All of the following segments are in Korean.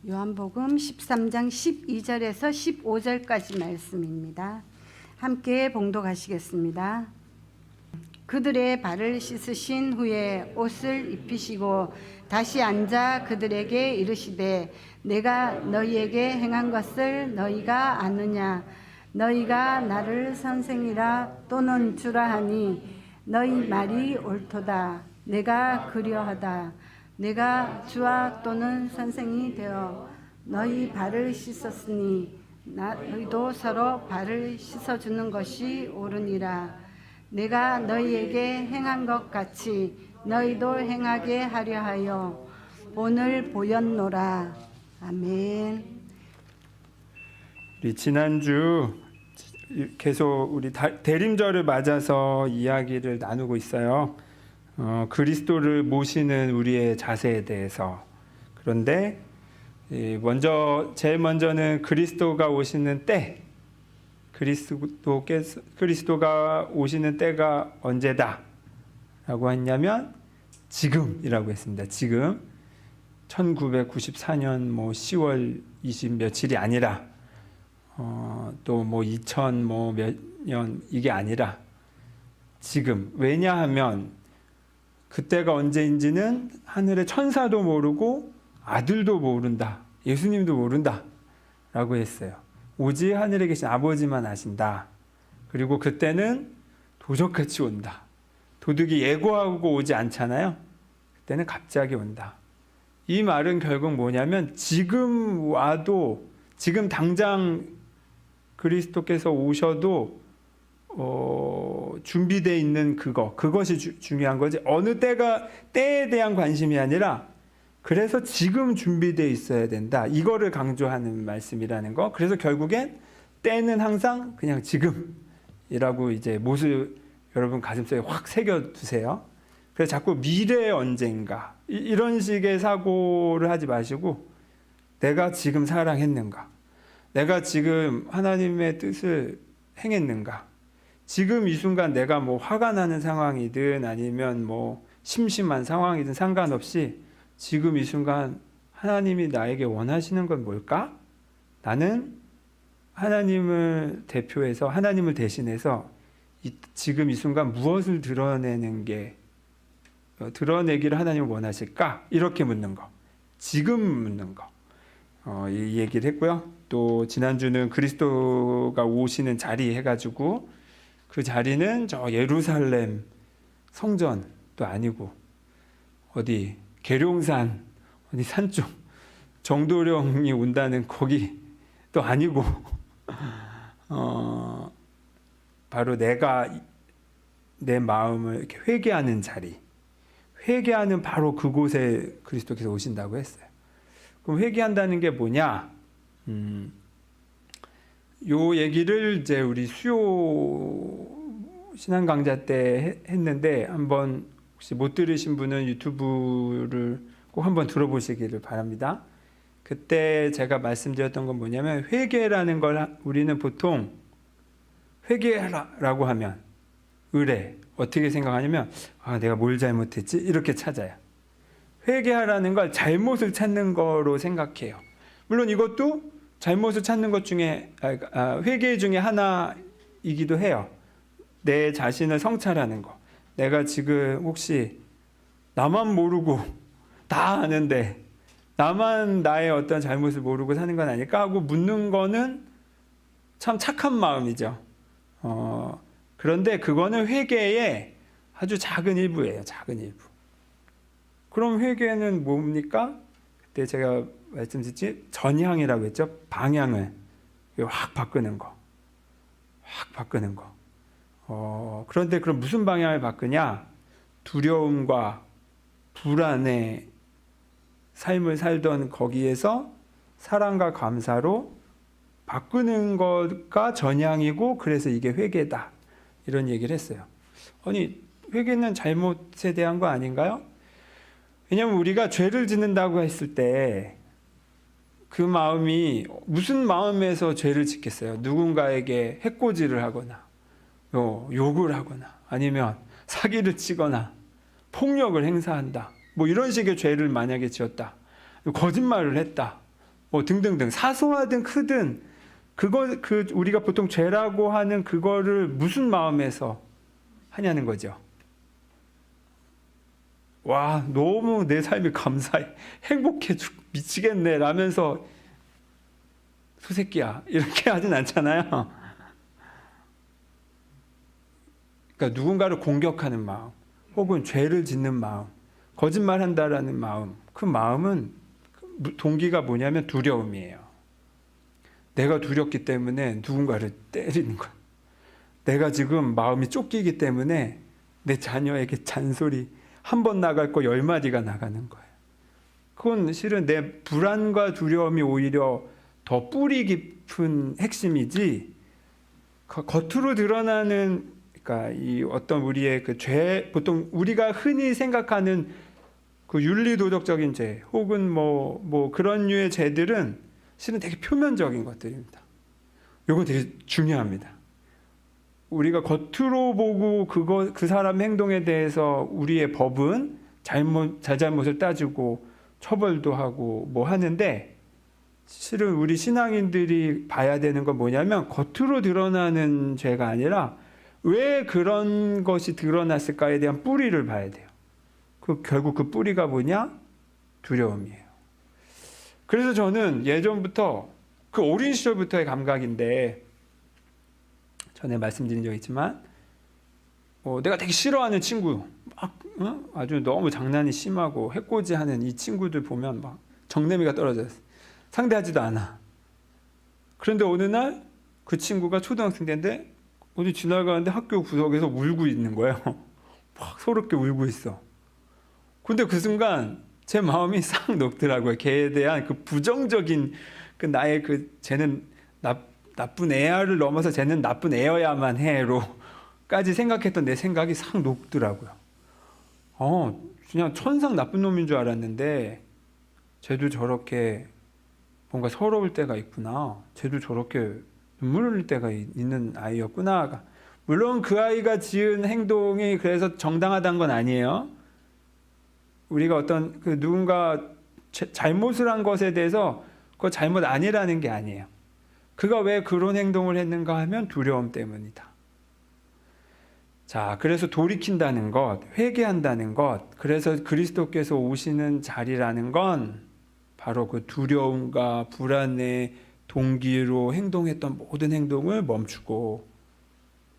요한복음 13장 12절에서 15절까지 말씀입니다. 함께 봉독하시겠습니다. 그들의 발을 씻으신 후에 옷을 입히시고 다시 앉아 그들에게 이르시되 내가 너희에게 행한 것을 너희가 아느냐? 너희가 나를 선생이라 또는 주라 하니 너희 말이 옳도다. 내가 그리하다. 내가 주와 또는 선생이 되어 너희 발을 씻었으니 너희도 서로 발을 씻어주는 것이 옳으니라. 내가 너희에게 행한 것 같이 너희도 행하게 하려 하여 오늘 보였노라. 아멘. 우리 지난주 계속 우리 대림절을 맞아서 이야기를 나누고 있어요. 그리스도를 모시는 우리의 자세에 대해서. 그런데 제일 먼저는 그리스도가 오시는 때, 그리스도가 오시는 때가 언제다 라고 했냐면 지금이라고 했습니다. 지금 1994년 10월 20 며칠이 아니라 또 2000 몇 년 이게 아니라 지금. 왜냐하면 그때가 언제인지는 하늘의 천사도 모르고 아들도 모른다. 예수님도 모른다 라고 했어요. 오직 하늘에 계신 아버지만 아신다. 그리고 그때는 도적같이 온다. 도둑이 예고하고 오지 않잖아요. 그때는 갑자기 온다. 이 말은 결국 뭐냐면 지금 와도, 지금 당장 그리스도께서 오셔도 준비되어 있는 그것이 중요한 거지. 어느 때에 대한 관심이 아니라 그래서 지금 준비되어 있어야 된다. 이거를 강조하는 말씀이라는 거. 그래서 결국엔 때는 항상 그냥 지금이라고 이제 여러분 가슴속에 확 새겨두세요. 그래서 자꾸 미래 언젠가 이런 식의 사고를 하지 마시고 내가 지금 사랑했는가? 내가 지금 하나님의 뜻을 행했는가? 지금 이 순간 내가 화가 나는 상황이든 아니면 심심한 상황이든 상관없이 지금 이 순간 하나님이 나에게 원하시는 건 뭘까? 나는 하나님을 대표해서, 하나님을 대신해서 지금 이 순간 무엇을 드러내기를 하나님은 원하실까? 이렇게 묻는 거. 지금 묻는 거. 이 얘기를 했고요. 또 지난주는 그리스도가 오시는 자리 해가지고 그 자리는 저 예루살렘 성전도 아니고 어디 계룡산 어디 산쪽 정도령이 온다는 거기도 아니고 바로 내가 내 마음을 이렇게 회개하는 자리, 회개하는 바로 그곳에 그리스도께서 오신다고 했어요. 그럼 회개한다는 게 뭐냐? 요 얘기를 이제 우리 수요 신앙 강좌 때 했는데 한번 혹시 못 들으신 분은 유튜브를 꼭 한번 들어보시기를 바랍니다. 그때 제가 말씀드렸던 건 뭐냐면 회개라는 걸 우리는 보통 회개하라고 하면 의뢰 어떻게 생각하냐면 내가 뭘 잘못했지? 이렇게 찾아요. 회개하라는 걸 잘못을 찾는 거로 생각해요. 물론 이것도 잘못을 찾는 것 중에 회개 중에 하나이기도 해요. 내 자신을 성찰하는 거. 내가 지금 혹시 나만 모르고 다 아는데 나만 나의 어떤 잘못을 모르고 사는 건 아닐까 하고 묻는 거는 참 착한 마음이죠. 그런데 그거는 회개의 아주 작은 일부예요. 작은 일부. 그럼 회개는 뭡니까? 그때 제가 말씀드렸지 전향이라고 했죠. 방향을 확 바꾸는 거. 확 바꾸는 거. 그런데 그럼 무슨 방향을 바꾸냐? 두려움과 불안의 삶을 살던 거기에서 사랑과 감사로 바꾸는 것가 전향이고 그래서 이게 회개다. 이런 얘기를 했어요. 아니, 회개는 잘못에 대한 거 아닌가요? 왜냐하면 우리가 죄를 짓는다고 했을 때 그 마음이 무슨 마음에서 죄를 짓겠어요? 누군가에게 해코지를 하거나 욕을 하거나 아니면 사기를 치거나 폭력을 행사한다. 이런 식의 죄를 만약에 지었다. 거짓말을 했다. 뭐 등등등 사소하든 크든 우리가 보통 죄라고 하는 그거를 무슨 마음에서 하냐는 거죠. 와, 너무 내 삶이 감사해, 행복해, 미치겠네 라면서 소새끼야 이렇게 하진 않잖아요. 그러니까 누군가를 공격하는 마음, 혹은 죄를 짓는 마음, 거짓말한다라는 마음, 그 마음은 동기가 뭐냐면 두려움이에요. 내가 두렵기 때문에 누군가를 때리는 거야. 내가 지금 마음이 쫓기기 때문에 내 자녀에게 잔소리 한 번 나갈 거 10마디가 나가는 거예요. 그건 실은 내 불안과 두려움이 오히려 더 뿌리 깊은 핵심이지, 겉으로 드러나는, 그러니까 이 어떤 우리의 그 죄, 보통 우리가 흔히 생각하는 그 윤리도덕적인 죄, 혹은 뭐 그런 류의 죄들은 실은 되게 표면적인 것들입니다. 이건 되게 중요합니다. 우리가 겉으로 보고 그 사람 행동에 대해서 우리의 법은 잘잘못을 따지고 처벌도 하고 뭐 하는데, 실은 우리 신앙인들이 봐야 되는 건 뭐냐면 겉으로 드러나는 죄가 아니라 왜 그런 것이 드러났을까에 대한 뿌리를 봐야 돼요. 결국 그 뿌리가 뭐냐? 두려움이에요. 그래서 저는 예전부터, 그 어린 시절부터의 감각인데, 전에 말씀드린 적 있지만, 내가 되게 싫어하는 친구, 아주 너무 장난이 심하고 해코지하는 이 친구들 보면 막 정내미가 떨어져요. 상대하지도 않아. 그런데 어느 날 그 친구가 초등학생 때인데 어디 지나가는데 학교 구석에서 울고 있는 거예요. 막 서럽게 울고 있어. 근데 그 순간 제 마음이 싹 녹더라고요. 걔에 대한 그 부정적인 나의 쟤는 나쁜 애야를 넘어서 쟤는 나쁜 애여야만 해로까지 생각했던 내 생각이 싹 녹더라고요. 그냥 천상 나쁜 놈인 줄 알았는데 쟤도 저렇게 뭔가 서러울 때가 있구나. 쟤도 저렇게 눈물 흘릴 때가 있는 아이였구나. 물론 그 아이가 지은 행동이 그래서 정당하다는 건 아니에요. 우리가 어떤 누군가 잘못을 한 것에 대해서 그거 잘못 아니라는 게 아니에요. 그가 왜 그런 행동을 했는가 하면 두려움 때문이다. 자, 그래서 돌이킨다는 것, 회개한다는 것, 그래서 그리스도께서 오시는 자리라는 건 바로 그 두려움과 불안의 동기로 행동했던 모든 행동을 멈추고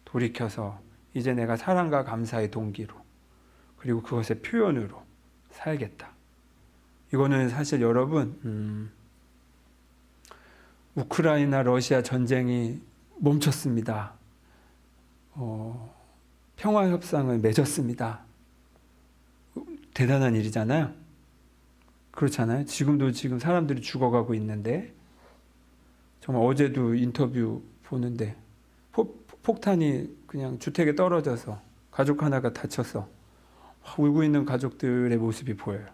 돌이켜서 이제 내가 사랑과 감사의 동기로, 그리고 그것의 표현으로 살겠다. 이거는 사실 여러분, 우크라이나 러시아 전쟁이 멈췄습니다. 평화 협상을 맺었습니다. 대단한 일이잖아요. 그렇잖아요. 지금 사람들이 죽어가고 있는데, 정말 어제도 인터뷰 보는데 폭탄이 그냥 주택에 떨어져서 가족 하나가 다쳐서 울고 있는 가족들의 모습이 보여요.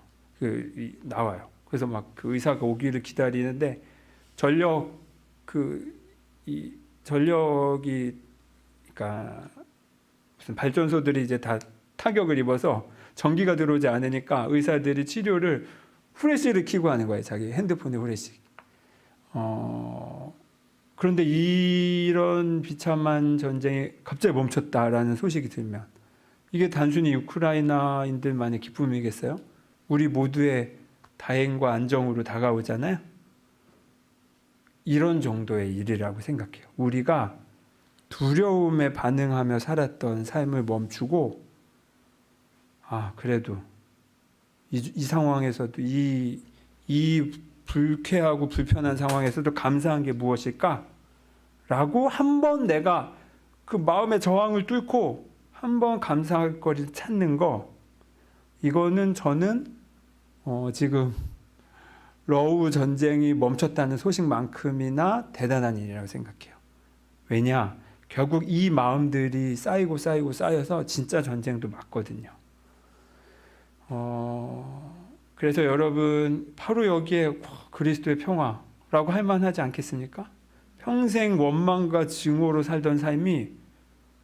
나와요. 그래서 막 그 의사가 오기를 기다리는데 전력이 그러니까 무슨 발전소들이 이제 다 타격을 입어서 전기가 들어오지 않으니까 의사들이 치료를 후레쉬를 켜고 하는 거예요. 자기 핸드폰에 후레쉬. 그런데 이런 비참한 전쟁이 갑자기 멈췄다라는 소식이 들면 이게 단순히 우크라이나인들만의 기쁨이겠어요? 우리 모두의 다행과 안정으로 다가오잖아요. 이런 정도의 일이라고 생각해요. 우리가 두려움에 반응하며 살았던 삶을 멈추고, 그래도 이 상황에서도 이 불쾌하고 불편한 상황에서도 감사한 게 무엇일까? 라고 한번 내가 그 마음의 저항을 뚫고 한번 감사할 거리를 찾는 거, 이거는 저는 지금 러우 전쟁이 멈췄다는 소식만큼이나 대단한 일이라고 생각해요. 왜냐? 결국 이 마음들이 쌓여서 진짜 전쟁도 맞거든요. 그래서 여러분, 바로 여기에 그리스도의 평화라고 할 만하지 않겠습니까? 평생 원망과 증오로 살던 삶이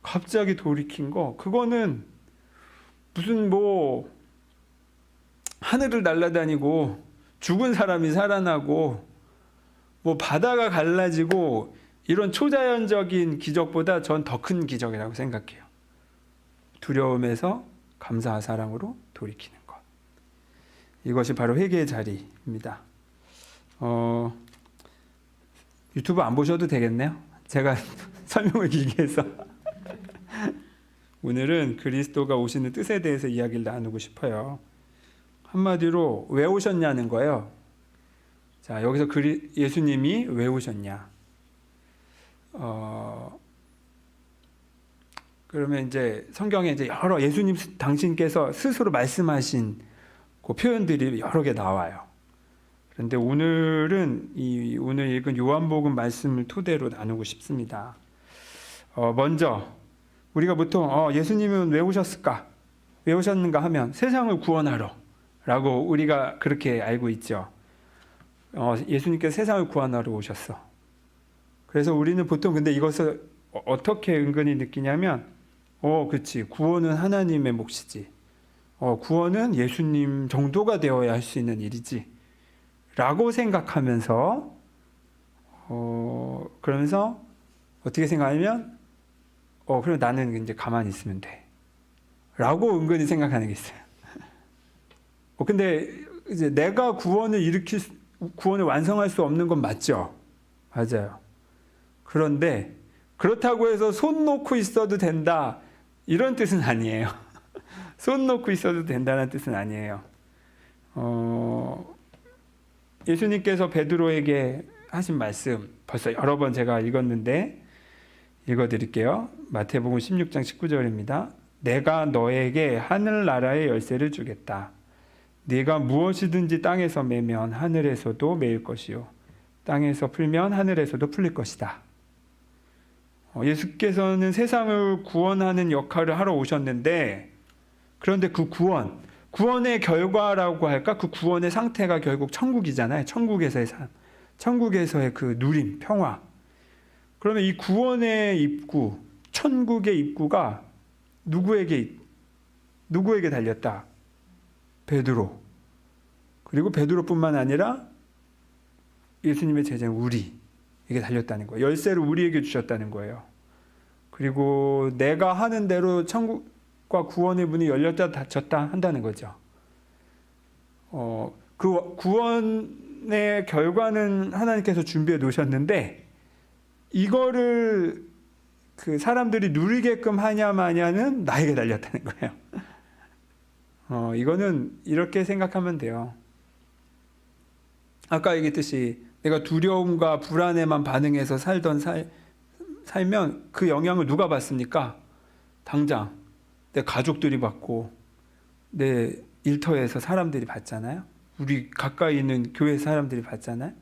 갑자기 돌이킨 거, 그거는 무슨 하늘을 날아다니고 죽은 사람이 살아나고 뭐 바다가 갈라지고 이런 초자연적인 기적보다 전 더 큰 기적이라고 생각해요. 두려움에서 감사와 사랑으로 돌이키는 것. 이것이 바로 회개의 자리입니다. 유튜브 안 보셔도 되겠네요. 제가 설명을 길게 해서. 오늘은 그리스도가 오시는 뜻에 대해서 이야기를 나누고 싶어요. 한마디로 왜 오셨냐는 거예요. 자, 여기서 예수님이 왜 오셨냐? 그러면 이제 성경에 이제 여러 예수님 당신께서 스스로 말씀하신 그 표현들이 여러 개 나와요. 그런데 오늘은 오늘 읽은 요한복음 말씀을 토대로 나누고 싶습니다. 먼저 우리가 보통 예수님은 왜 오셨을까? 왜 오셨는가 하면 세상을 구원하러 라고 우리가 그렇게 알고 있죠. 예수님께서 세상을 구원하러 오셨어. 그래서 우리는 보통 근데 이것을 어떻게 은근히 느끼냐면 그치, 구원은 하나님의 몫이지. 구원은 예수님 정도가 되어야 할 수 있는 일이지 라고 생각하면서 그러면서 어떻게 생각하냐면 그럼 나는 이제 가만히 있으면 돼 라고 은근히 생각하는 게 있어요. 근데 이제 내가 구원을 완성할 수 없는 건 맞죠? 맞아요. 그런데 그렇다고 해서 손 놓고 있어도 된다 이런 뜻은 아니에요. 손 놓고 있어도 된다는 뜻은 아니에요. 예수님께서 베드로에게 하신 말씀 벌써 여러 번 제가 읽었는데 읽어드릴게요. 마태복음 16장 19절입니다. 내가 너에게 하늘나라의 열쇠를 주겠다. 네가 무엇이든지 땅에서 매면 하늘에서도 매일 것이요 땅에서 풀면 하늘에서도 풀릴 것이다. 예수께서는 세상을 구원하는 역할을 하러 오셨는데 그런데 그 구원의 결과라고 할까? 그 구원의 상태가 결국 천국이잖아요. 천국에서의 삶, 천국에서의 그 누림, 평화. 그러면 이 구원의 입구, 천국의 입구가 누구에게 달렸다? 베드로. 그리고 베드로뿐만 아니라 예수님의 제자인 우리에게 달렸다는 거예요. 열쇠를 우리에게 주셨다는 거예요. 그리고 내가 하는 대로 천국과 구원의 문이 열렸다 닫혔다 한다는 거죠. 그 구원의 결과는 하나님께서 준비해 놓으셨는데 이거를 그 사람들이 누리게끔 하냐 마냐는 나에게 달렸다는 거예요. 이거는 이렇게 생각하면 돼요. 아까 얘기했듯이 내가 두려움과 불안에만 반응해서 살면 그 영향을 누가 받습니까? 당장 내 가족들이 받고 내 일터에서 사람들이 받잖아요. 우리 가까이 있는 교회 사람들이 받잖아요.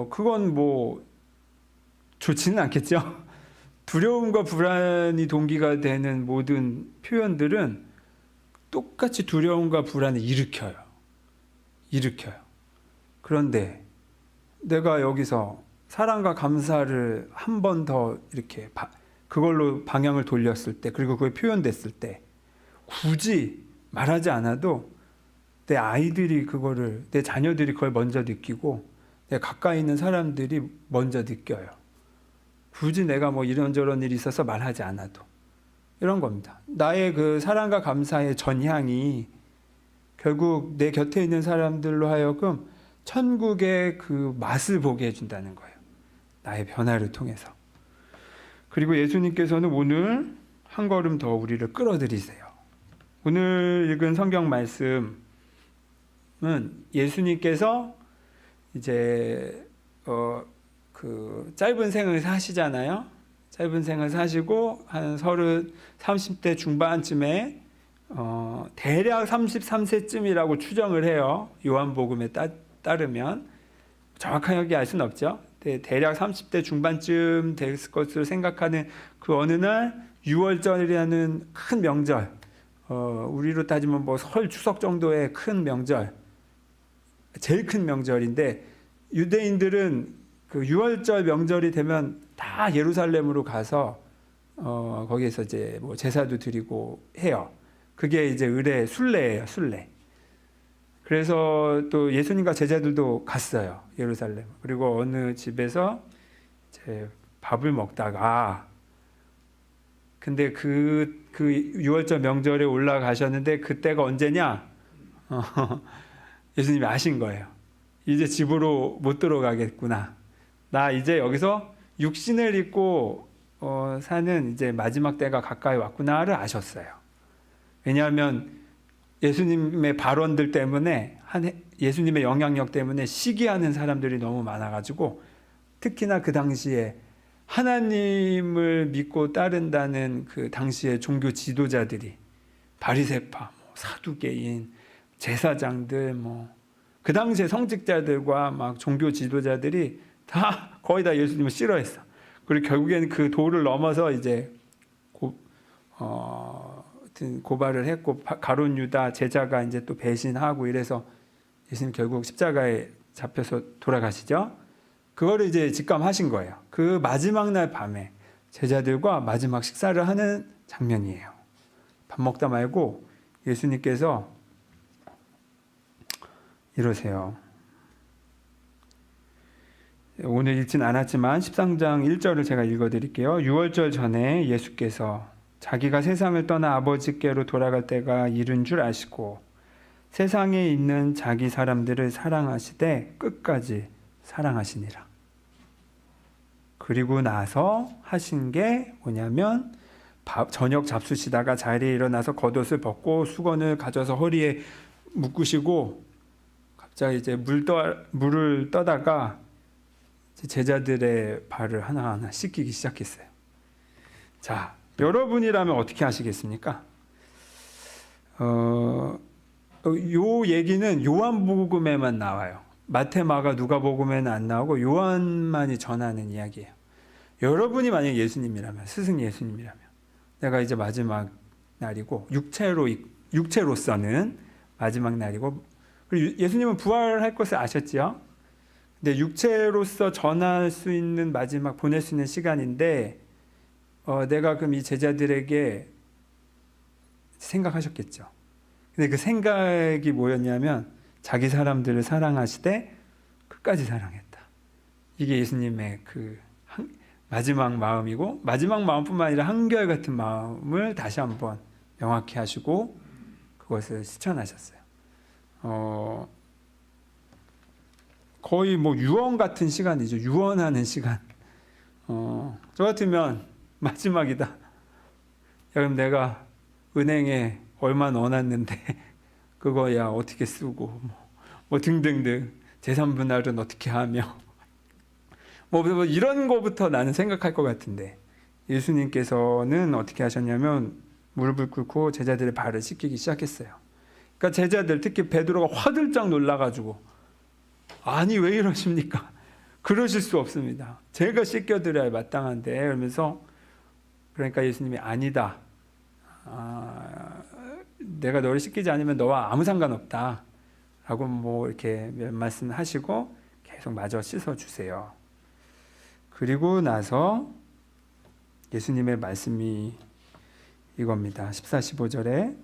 그건 뭐 좋지는 않겠죠. 두려움과 불안이 동기가 되는 모든 표현들은 똑같이 두려움과 불안을 일으켜요. 그런데 내가 여기서 사랑과 감사를 한 번 더 이렇게 그걸로 방향을 돌렸을 때, 그리고 그게 표현됐을 때 굳이 말하지 않아도 내 아이들이 그거를, 내 자녀들이 그걸 먼저 느끼고 내 가까이 있는 사람들이 먼저 느껴요. 굳이 내가 뭐 이런저런 일이 있어서 말하지 않아도. 이런 겁니다. 나의 그 사랑과 감사의 전향이 결국 내 곁에 있는 사람들로 하여금 천국의 그 맛을 보게 해준다는 거예요. 나의 변화를 통해서. 그리고 예수님께서는 오늘 한 걸음 더 우리를 끌어들이세요. 오늘 읽은 성경 말씀은 예수님께서 이제 그 짧은 생을 사시잖아요. 짧은 생을 사시고 한 30대 중반쯤에 대략 33세쯤이라고 추정을 해요. 요한복음에 따르면 정확하게 알 수는 없죠. 대략 30대 중반쯤 됐을 것으로 생각하는 그 어느 날 6월절이라는 큰 명절, 우리로 따지면 뭐 설 추석 정도의 큰 명절, 제일 큰 명절인데 유대인들은 그 6월절 명절이 되면 다 예루살렘으로 가서 거기에서 이제 뭐 제사도 드리고 해요. 그게 이제 순례예요, 순례. 그래서 또 예수님과 제자들도 갔어요. 예루살렘. 그리고 어느 집에서 이제 밥을 먹다가 근데 그 6월절 명절에 올라가셨는데 그때가 언제냐? 예수님이 아신 거예요. 이제 집으로 못 들어가겠구나. 나 이제 여기서 육신을 입고 사는 이제 마지막 때가 가까이 왔구나를 아셨어요. 왜냐하면 예수님의 발언들 때문에 예수님의 영향력 때문에 시기하는 사람들이 너무 많아가지고 특히나 그 당시에 하나님을 믿고 따른다는 그 당시의 종교 지도자들이 바리새파, 사두개인, 제사장들, 그 당시에 성직자들과 막 종교 지도자들이 다 거의 다 예수님을 싫어했어. 그리고 결국에는 그 도를 넘어서 이제 고발을 했고 가룟 유다 제자가 이제 또 배신하고 이래서 예수님 결국 십자가에 잡혀서 돌아가시죠. 그거를 이제 직감하신 거예요. 그 마지막 날 밤에 제자들과 마지막 식사를 하는 장면이에요. 밥 먹다 말고 예수님께서 이러세요. 오늘 읽진 않았지만 13장 1절을 제가 읽어드릴게요. 6월절 전에 예수께서 자기가 세상을 떠나 아버지께로 돌아갈 때가 이른 줄 아시고 세상에 있는 자기 사람들을 사랑하시되 끝까지 사랑하시니라. 그리고 나서 하신 게 뭐냐면 저녁 잡수시다가 자리에 일어나서 겉옷을 벗고 수건을 가져서 허리에 묶으시고 갑자기 이제 물을 떠다가 제자들의 발을 하나하나 씻기기 시작했어요. 자, 여러분이라면 어떻게 하시겠습니까? 요 얘기는 요한복음에만 나와요. 마태, 마가, 누가복음에는 안 나오고 요한만이 전하는 이야기예요. 여러분이 만약 예수님이라면, 스승 예수님이라면, 내가 이제 마지막 날이고 육체로서는 마지막 날이고, 그리고 예수님은 부활할 것을 아셨지요. 근데 육체로서 전할 수 있는 마지막 보낼 수 있는 시간인데 내가 그럼 이 제자들에게 생각하셨겠죠. 근데 그 생각이 뭐였냐면 자기 사람들을 사랑하시되 끝까지 사랑했다. 이게 예수님의 그 마지막 마음이고 마지막 마음뿐만 아니라 한결같은 마음을 다시 한번 명확히 하시고 그것을 실천하셨어요. 거의 유언 같은 시간이죠. 유언하는 시간. 저 같으면 마지막이다. 그럼 내가 은행에 얼마 넣어놨는데 그거야 어떻게 쓰고 뭐 등등등 재산 분할은 어떻게 하며 뭐 이런 거부터 나는 생각할 것 같은데 예수님께서는 어떻게 하셨냐면 무릎을 꿇고 제자들의 발을 씻기기 시작했어요. 그러니까 제자들 특히 베드로가 화들짝 놀라가지고 아니 왜 이러십니까? 그러실 수 없습니다. 제가 씻겨드려야 마땅한데 그러면서 그러니까 예수님이 아니다. 내가 너를 씻기지 않으면 너와 아무 상관없다. 라고 이렇게 몇 말씀 하시고 계속 마저 씻어주세요. 그리고 나서 예수님의 말씀이 이겁니다. 14, 15절에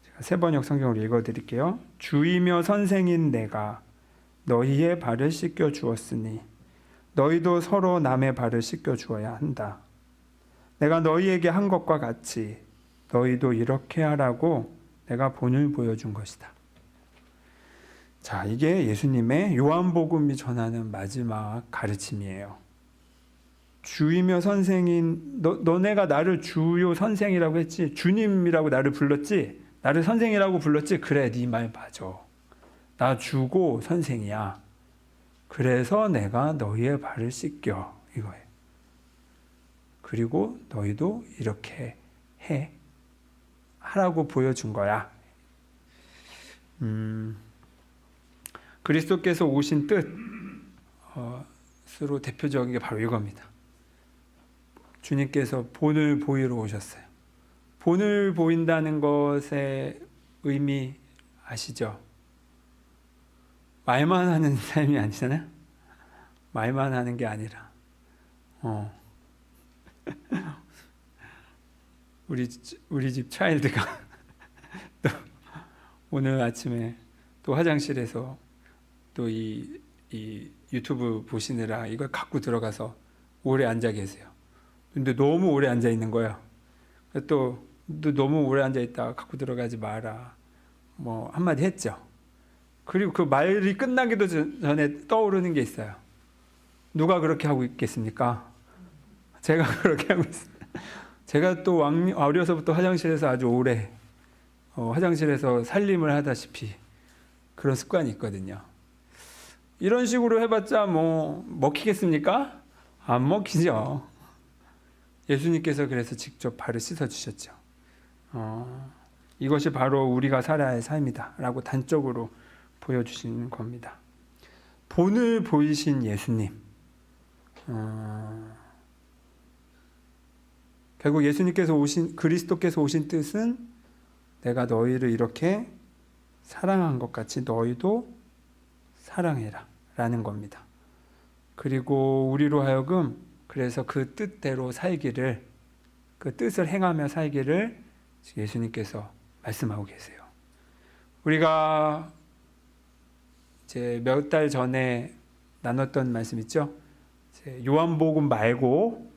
제가 세번역 성경으로 읽어드릴게요. 주이며 선생인 내가 너희의 발을 씻겨 주었으니 너희도 서로 남의 발을 씻겨 주어야 한다. 내가 너희에게 한 것과 같이 너희도 이렇게 하라고 내가 본을 보여준 것이다. 자, 이게 예수님의 요한복음이 전하는 마지막 가르침이에요. 주이며 선생인 너네가 나를 주요 선생이라고 했지 주님이라고 나를 불렀지 나를 선생이라고 불렀지 그래 네 말 맞아. 나 주고 선생이야. 그래서 내가 너희의 발을 씻겨 이거예요. 그리고 너희도 이렇게 해 하라고 보여준 거야. 그리스도께서 오신 뜻으로 대표적인 게 바로 이겁니다. 주님께서 본을 보이러 오셨어요. 본을 보인다는 것의 의미 아시죠? 말만 하는 삶이 아니잖아요. 말만 하는 게 아니라 우리 집 차일드가 또 오늘 아침에 또 화장실에서 또 이 유튜브 보시느라 이걸 갖고 들어가서 오래 앉아 계세요. 근데 너무 오래 앉아 있는 거예요. 또 너무 오래 앉아 있다가 갖고 들어가지 마라. 뭐 한마디 했죠. 그리고 그 말이 끝나기도 전에 떠오르는 게 있어요. 누가 그렇게 하고 있겠습니까? 제가 그렇게 하고 있습니다. 제가 또 어려서부터 화장실에서 아주 오래 화장실에서 살림을 하다시피 그런 습관이 있거든요. 이런 식으로 해봤자 뭐 먹히겠습니까? 안 먹히죠. 예수님께서 그래서 직접 발을 씻어주셨죠. 이것이 바로 우리가 살아야 할 삶이다 라고 단적으로 보여주시는 겁니다. 본을 보이신 예수님, 결국 예수님께서 그리스도께서 오신 뜻은 내가 너희를 이렇게 사랑한 것 같이 너희도 사랑해라 라는 겁니다. 그리고 우리로 하여금 그래서 그 뜻대로 살기를, 그 뜻을 행하며 살기를 예수님께서 말씀하고 계세요. 우리가 이제 몇 달 전에 나눴던 말씀 있죠? 요한복음 말고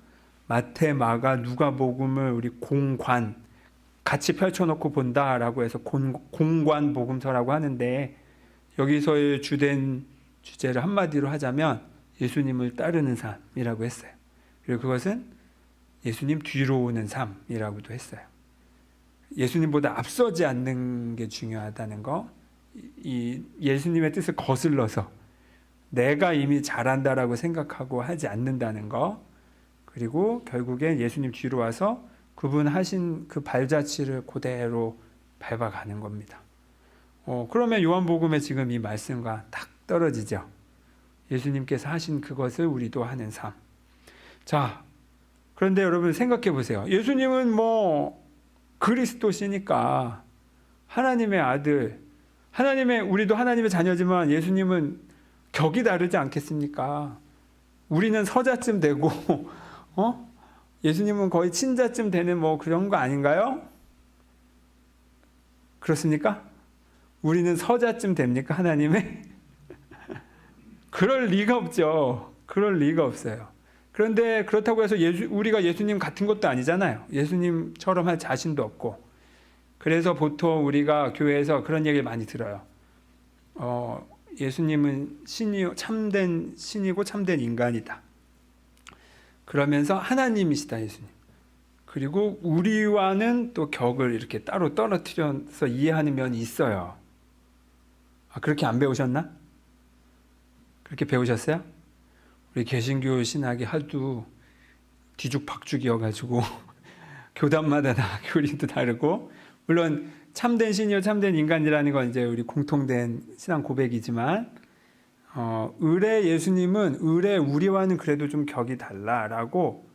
마태, 마가, 누가복음을 우리 공관 같이 펼쳐놓고 본다라고 해서 공관 복음서라고 하는데, 여기서의 주된 주제를 한마디로 하자면 예수님을 따르는 삶이라고 했어요. 그리고 그것은 예수님 뒤로 오는 삶이라고도 했어요. 예수님보다 앞서지 않는 게 중요하다는 거, 이 예수님의 뜻을 거슬러서 내가 이미 잘한다라고 생각하고 하지 않는다는 거, 그리고 결국엔 예수님 뒤로 와서 그분 하신 그 발자취를 그대로 밟아가는 겁니다. 그러면 요한복음에 지금 이 말씀과 딱 떨어지죠. 예수님께서 하신 그것을 우리도 하는 삶. 자, 그런데 여러분 생각해 보세요. 예수님은 뭐 그리스도시니까 하나님의 아들, 우리도 하나님의 자녀지만 예수님은 격이 다르지 않겠습니까? 우리는 서자쯤 되고, 예수님은 거의 친자쯤 되는 뭐 그런 거 아닌가요? 그렇습니까? 우리는 서자쯤 됩니까? 하나님의? 그럴 리가 없죠. 그럴 리가 없어요. 그런데 그렇다고 해서 우리가 예수님 같은 것도 아니잖아요. 예수님처럼 할 자신도 없고. 그래서 보통 우리가 교회에서 그런 얘기를 많이 들어요. 예수님은 참된 신이고 참된 인간이다. 그러면서 하나님이시다, 예수님. 그리고 우리와는 또 격을 이렇게 따로 떨어뜨려서 이해하는 면이 있어요. 그렇게 안 배우셨나? 그렇게 배우셨어요? 우리 개신교 신학이 하도 뒤죽박죽이어가지고 교단마다 다 교리도 다르고, 물론 참된 신이요 참된 인간이라는 건 이제 우리 공통된 신앙 고백이지만, 을의 예수님은 을의 우리와는 그래도 좀 격이 달라라고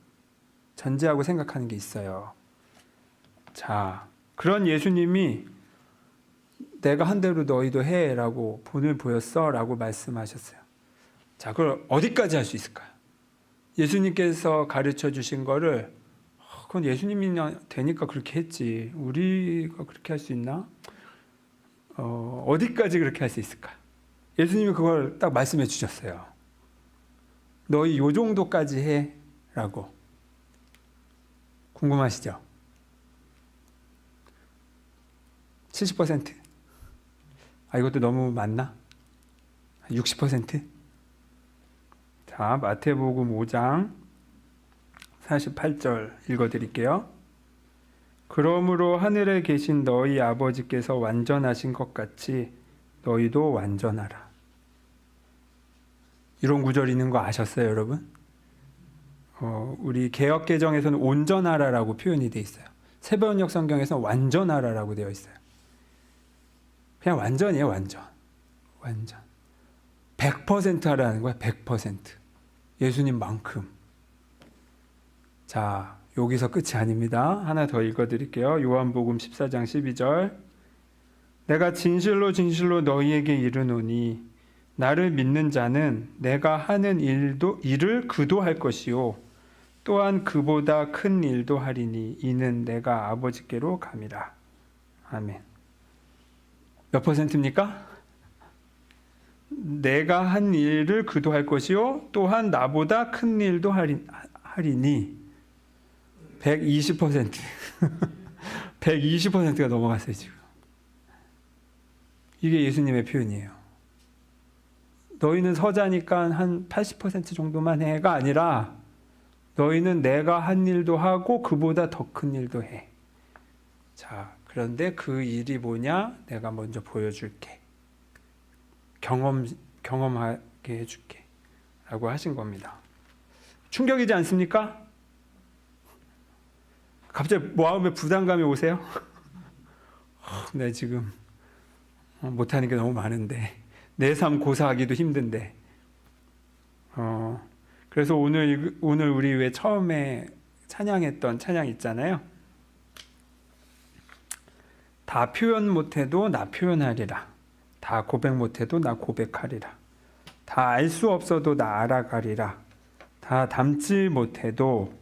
전제하고 생각하는 게 있어요. 자, 그런 예수님이 내가 한 대로 너희도 해라고 본을 보였어라고 말씀하셨어요. 자, 그걸 어디까지 할 수 있을까요? 예수님께서 가르쳐 주신 거를 그건 예수님이 되니까 그렇게 했지, 우리가 그렇게 할 수 있나? 어디까지 그렇게 할 수 있을까? 예수님이 그걸 딱 말씀해 주셨어요. 너희 요 정도까지 해 라고. 궁금하시죠? 70%? 이것도 너무 많나? 60%? 자, 마태복음 5장 48절 읽어드릴게요. 그러므로 하늘에 계신 너희 아버지께서 완전하신 것 같이 너희도 완전하라. 이런 구절이 있는 거 아셨어요, 여러분? 우리 개역개정에서는 온전하라라고 표현이 되어 있어요. 새번역 성경에서는 완전하라라고 되어 있어요. 그냥 완전이에요, 완전. 100% 하라는 거야, 100%. 예수님만큼. 자, 여기서 끝이 아닙니다. 하나 더 읽어드릴게요. 요한복음 14장 12절. 내가 진실로 진실로 너희에게 이르노니 나를 믿는 자는 내가 하는 일을 그도 할 것이요 또한 그보다 큰 일도 하리니 이는 내가 아버지께로 감이라. 아멘. 몇 %입니까? 내가 한 일을 그도 할 것이요 또한 나보다 큰 일도 하리니 120% 120%가 넘어갔어요 지금. 이게 예수님의 표현이에요. 너희는 서자니까 한 80% 정도만 해가 아니라 너희는 내가 한 일도 하고 그보다 더 큰 일도 해. 자, 그런데 그 일이 뭐냐? 내가 먼저 보여줄게. 경험하게 해줄게. 라고 하신 겁니다. 충격이지 않습니까? 갑자기 마음에 부담감이 오세요? 내 지금 못하는 게 너무 많은데 내 삶 고사하기도 힘든데 그래서 오늘 우리 왜 처음에 찬양했던 찬양 있잖아요. 다 표현 못해도 나 표현하리라. 다 고백 못해도 나 고백하리라. 다 알 수 없어도 나 알아가리라. 다 닮지 못해도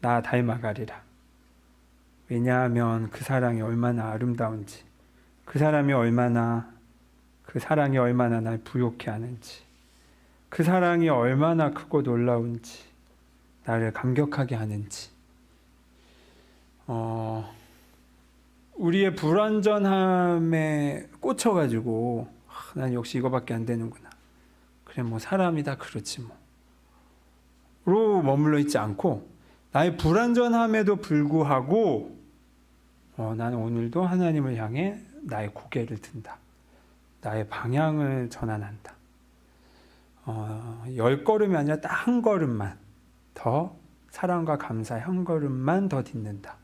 나 닮아가리라. 왜냐하면 그 사랑이 얼마나 아름다운지, 그 사랑이 얼마나 날 부욕해 하는지, 그 사랑이 얼마나 크고 놀라운지, 나를 감격하게 하는지. 우리의 불완전함에 꽂혀가지고 난 역시 이거밖에 안 되는구나. 그래 뭐 사람이 다 그렇지 뭐로 머물러 있지 않고 나의 불완전함에도 불구하고 나는 오늘도 하나님을 향해 나의 고개를 든다. 나의 방향을 전환한다. 10걸음이 아니라 딱 한 걸음만 더 사랑과 감사의 한 걸음만 더 딛는다.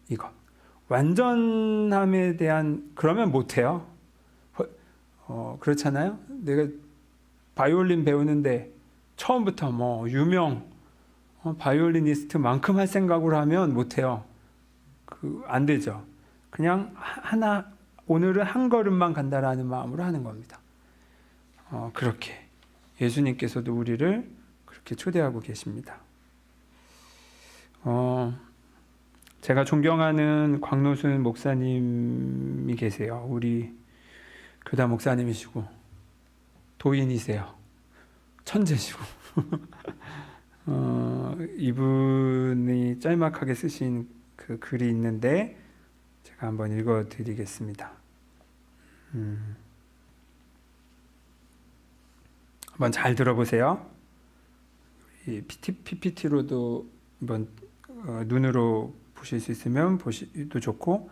이거. 완전함에 대한 그러면 못해요. 그렇잖아요. 내가 바이올린 배우는데 처음부터 뭐 유명 바이올리니스트만큼 할 생각으로 하면 못해요. 안 되죠. 그냥 오늘은 한 걸음만 간다라는 마음으로 하는 겁니다. 그렇게 예수님께서도 우리를 그렇게 초대하고 계십니다. 제가 존경하는 광노순 목사님이 계세요. 우리 교단 목사님이시고 도인이세요. 천재시고 이분이 짤막하게 쓰신 그 글이 있는데 제가 한번 읽어드리겠습니다. 한번 잘 들어보세요. 이 PPT로도 한번 눈으로 보실 수 있으면 보시도 좋고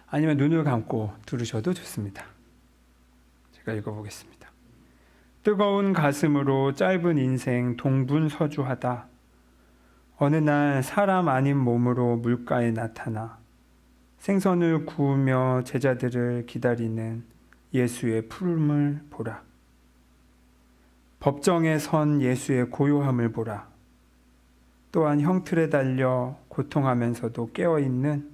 아니면 눈을 감고 들으셔도 좋습니다. 제가 읽어보겠습니다. 뜨거운 가슴으로 짧은 인생 동분서주하다. 어느 날 사람 아닌 몸으로 물가에 나타나 생선을 구우며 제자들을 기다리는 예수의 푸름을 보라. 법정에 선 예수의 고요함을 보라. 또한 형틀에 달려 고통하면서도 깨어있는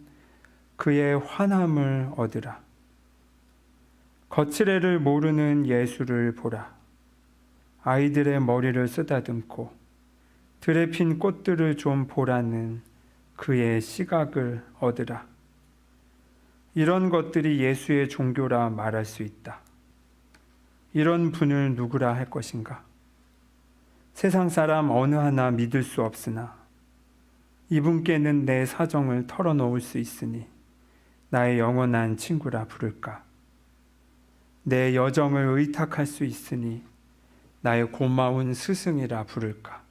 그의 환함을 얻으라. 거칠애를 모르는 예수를 보라. 아이들의 머리를 쓰다듬고 들에 핀 꽃들을 좀 보라는 그의 시각을 얻으라. 이런 것들이 예수의 종교라 말할 수 있다. 이런 분을 누구라 할 것인가? 세상 사람 어느 하나 믿을 수 없으나 이분께는 내 사정을 털어놓을 수 있으니 나의 영원한 친구라 부를까? 내 여정을 의탁할 수 있으니 나의 고마운 스승이라 부를까?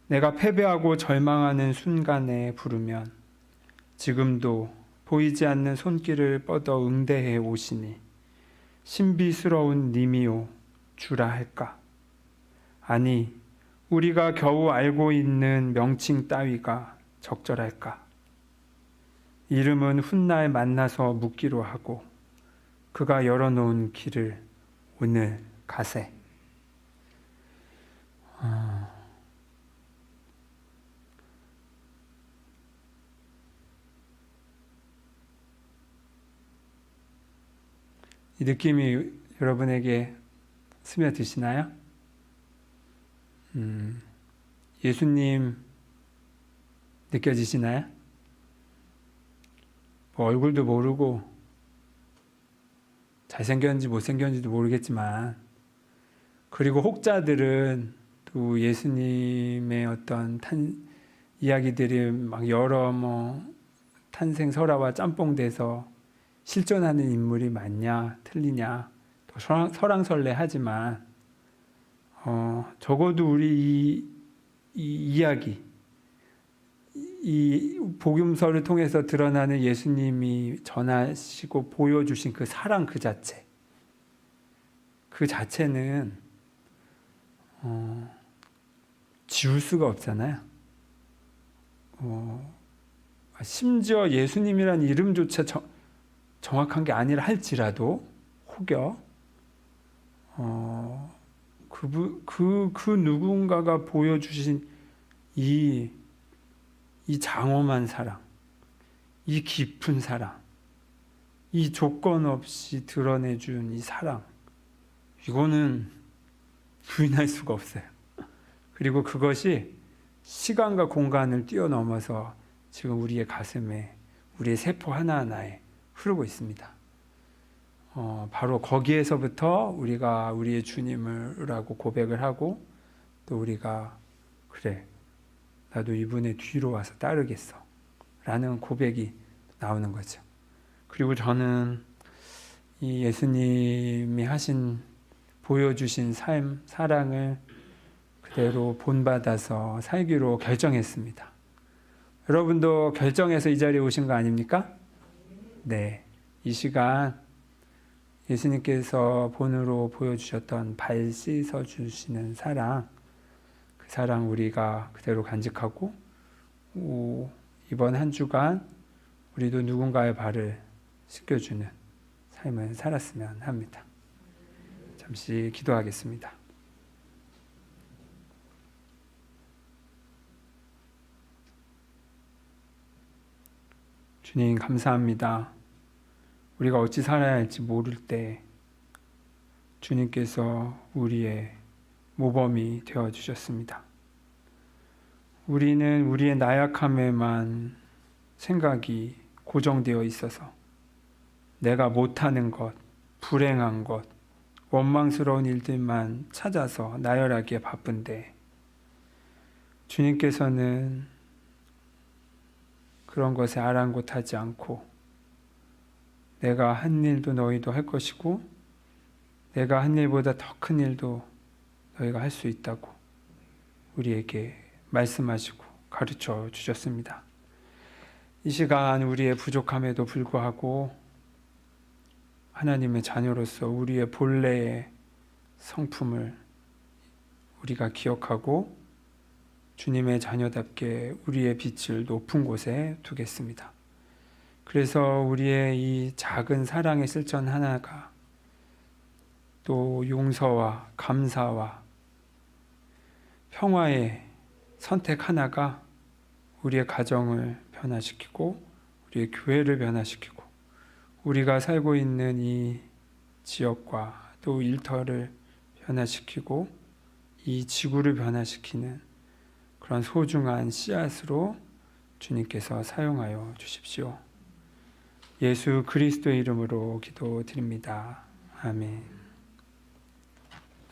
내가 패배하고 절망하는 순간에 부르면 지금도 보이지 않는 손길을 뻗어 응대해 오시니 신비스러운 님이요 주라 할까? 아니 우리가 겨우 알고 있는 명칭 따위가 적절할까? 이름은 훗날 만나서 묻기로 하고 그가 열어놓은 길을 오늘 가세. 이 느낌이 여러분에게 스며드시나요? 예수님 느껴지시나요? 뭐 얼굴도 모르고 잘생겼는지 못생겼는지도 모르겠지만, 그리고 혹자들은 또 예수님의 어떤 이야기들이 막 여러 탄생 설화와 짬뽕돼서 실존하는 인물이 맞냐 틀리냐 또 설왕설래하지만 적어도 우리 이 이야기, 이 복음서를 통해서 드러나는 예수님이 전하시고 보여주신 그 사랑 그 자체는 지울 수가 없잖아요. 심지어 예수님이란 이름조차 정확한 게 아니라 할지라도 혹여 그 누군가가 보여주신 이 장엄한 사랑, 이 깊은 사랑, 이 조건 없이 드러내준 이 사랑, 이거는 부인할 수가 없어요. 그리고 그것이 시간과 공간을 뛰어넘어서 지금 우리의 가슴에, 우리의 세포 하나하나에 흐르고 있습니다. 바로 거기에서부터 우리가 우리의 주님이라고 고백을 하고, 또 우리가 그래, 나도 이분의 뒤로 와서 따르겠어 라는 고백이 나오는 거죠. 그리고 저는 이 예수님이 보여주신 삶, 사랑을 그대로 본받아서 살기로 결정했습니다. 여러분도 결정해서 이 자리에 오신 거 아닙니까? 네. 이 시간 예수님께서 본으로 보여주셨던 발 씻어주시는 사랑, 그 사랑 우리가 그대로 간직하고, 이번 한 주간 우리도 누군가의 발을 씻겨주는 삶을 살았으면 합니다. 잠시 기도하겠습니다. 주님 감사합니다. 우리가 어찌 살아야 할지 모를 때 주님께서 우리의 모범이 되어주셨습니다. 우리는 우리의 나약함에만 생각이 고정되어 있어서 내가 못하는 것, 불행한 것, 원망스러운 일들만 찾아서 나열하기에 바쁜데, 주님께서는 그런 것에 아랑곳하지 않고 내가 한 일도 너희도 할 것이고 내가 한 일보다 더 큰 일도 너희가 할 수 있다고 우리에게 말씀하시고 가르쳐 주셨습니다. 이 시간 우리의 부족함에도 불구하고 하나님의 자녀로서 우리의 본래의 성품을 우리가 기억하고 주님의 자녀답게 우리의 빛을 높은 곳에 두겠습니다. 그래서 우리의 이 작은 사랑의 실천 하나가 또 용서와 감사와 평화의 선택 하나가 우리의 가정을 변화시키고 우리의 교회를 변화시키고 우리가 살고 있는 이 지역과 또 일터를 변화시키고 이 지구를 변화시키는 그런 소중한 씨앗으로 주님께서 사용하여 주십시오. 예수 그리스도의 이름으로 기도드립니다. 아멘.